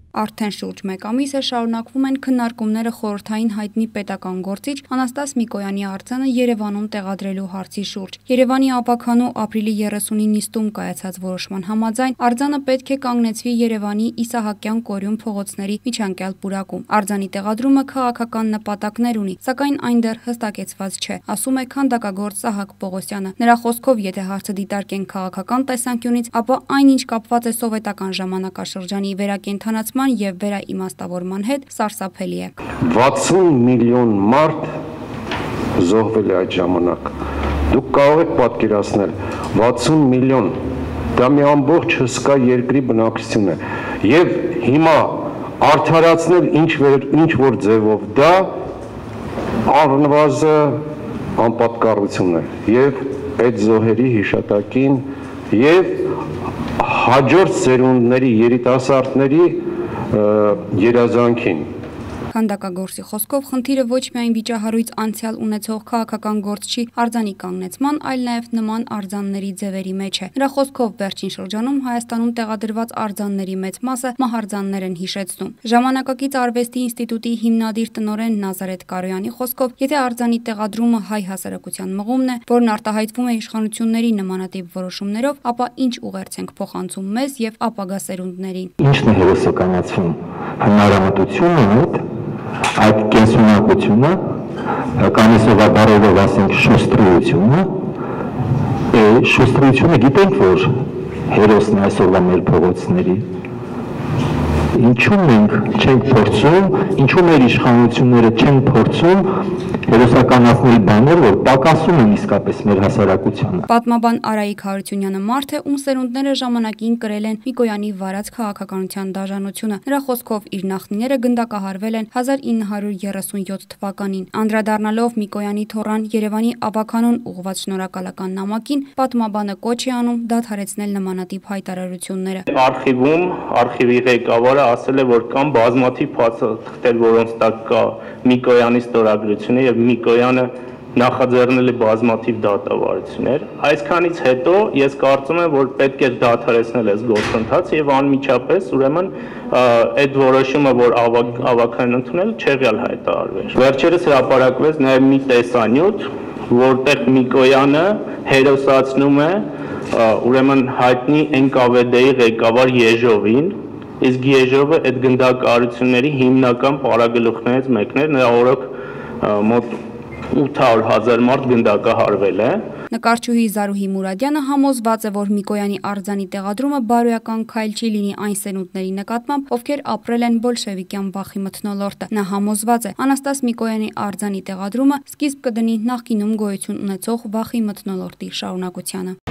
Արդեն շուրջ մեկ ամիս է շարունակվում են քննարկումները խորհրդային հայտնի պետական գործիչ Անաստաս Միկոյանի արձանը Երևանում տեղադրելու հարցի շուրջ։ Երևանի ավագանու ապրիլի 30-ի նիստում կայացած որոշման համաձայն արձանը պետք է կանգնեցվի Երևանի Իսահակյան Կորյուն փողոցների միջանկյալ պուրակում։ Արձանի տեղադրումը քաղաքական նպատակներ ունի, սակայն այն դեռ հստակեցված չէ, ասում է քանդակագործ Սահակ Պողոսյանը։ Նրա խոսքով, եթե հարցը դիտարկեն քաղաքական տեսանկյունից, ապա այնինչ կապված է սովետական ժամանակաշրջանի վերակենդանացման և վերաիմաստավորման հետ սարսափելի է։ 60 միլիոն մարդ զոհվել է այդ ժամանակ։ Դուք կարող եք պատկերացնել 60 միլիոն, դա մի ամբողջ հսկա երկրի բնակչություն է։ Եվ հիմա արդարացնել ինչ որ ձևով դա առնվազն անպատկառություն է եւ այդ զոհերի հիշատակին եւ հաջորդ սերունդների երիտասարդների երազանքին։ Քանդակագործի խոսքով խնդիրը ոչ միայն վիճահարույց անցյալ ունեցող քաղաքական գործ չի արձանի կանգնեցման, այլ նաև նման արձանների ձևերի մեջ է։ Նրա խոսքով վերջին շրջանում Հայաստանում տեղադրված արձանների մեծ մասը մահարձաններ են հիշեցնում։ Ժամանակակից արվեստի ինստիտուտի հիմնադիր տնօրեն Նազարեթ Կարոյանի խոսքով, եթե արձանի տեղադրումը հայ հասարակության մղումն է, որն արտահայտվում է իշխանությունների նմանատիպ որոշումներով, ապա ինչ ուղերձ ենք փոխանցում մեզ եւ ապագա սերունդներին։ Ինչն է հերոսականացվում հնարամտությունը մոտ այդ կենսունակությունը կամ սովաբարելով ասենք շուստրությունը, շուստրությունը գիտենք, որ հերոսն է այսօրվա մեր փողոցների, ինչու մենք չենք փորձում, ինչու մեր իշխանությունները չեն փորձում հերոսականացնել բաներ, որ պակասում են իսկապես մեր հասարակությանը։ Պատմաբան Արայիկ Հարությունյանը մարդ է, ում սերունդները ժամանակին կրել են Միկոյանի վարած քաղաքականության դաժանությունը։ Նրա խոսքով իր նախնիները գնդակահարվել են 1937 թվականին։ Անդրադառնալով Միկոյանի թոռան Երևանի ավագանուն ուղղված շնորհակալական նամակին, պատմաբանը կոչ է անում դադարեցնել նմանատիպ հայտարարությունները։ Արխիվում արխիվի ղեկավարը ասել է, որ կան բազմաթիվ փաստաթղթեր, որոնց տակ կա Միկոյանի ստորագրությունը եւ Միկոյանը նախաձեռնել է բազմաթիվ դատավարություններ։ Այսքանից հետո ես կարծում եմ, որ պետք է դադարեցնել այս գործընթացը եւ անմիջապես ուրեմն այդ որոշումը, որ ավագանն ընդունել, չեղյալ հայտարարվեր։ Վերջերս հրապարակվեց նաեւ մի տեսանյութ, որտեղ Միկոյանը հերոսացնում է ուրեմն հայտնի NKVD-ի ղեկավար Եժովին, իսկ Եժովը այդ գնդակահարությունների հիմնական պարագլուխներից մեկն էր, նրա օրոք մոտ 800,000 մարդ գնդակահարվել է։ Նկարչուհի Զարուհի Մուրադյանը համոզված է, որ Միկոյանի արձանի տեղադրումը բարոյական քայլ չի լինի այն սերունդների նկատմամբ, ովքեր ապրել են բոլշևիկյան վախի մթնոլորտը։ Նա համոզված է, Անաստաս Միկոյանի արձանի տեղադրումը սկիզբ կդնի նախկինում գոյություն ունեցող վախի մթնոլորտի շարունակությանը։